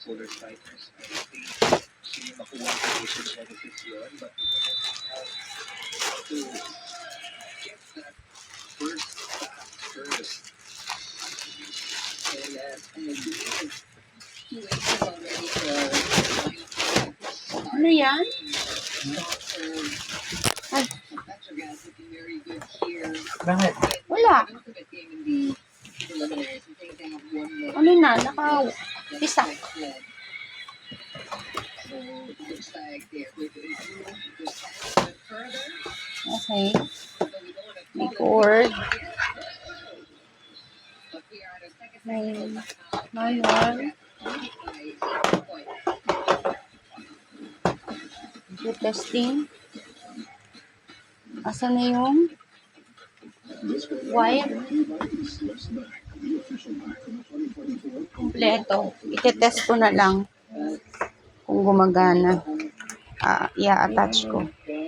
Ano yan? Ay, Bakit? wala. Ano na? Naka-pisak. Okay. May cord. May manual. Yung testing. Asan na yung wire? Kompleto. Ite-test ko na lang kung gumagana. I-attach ko.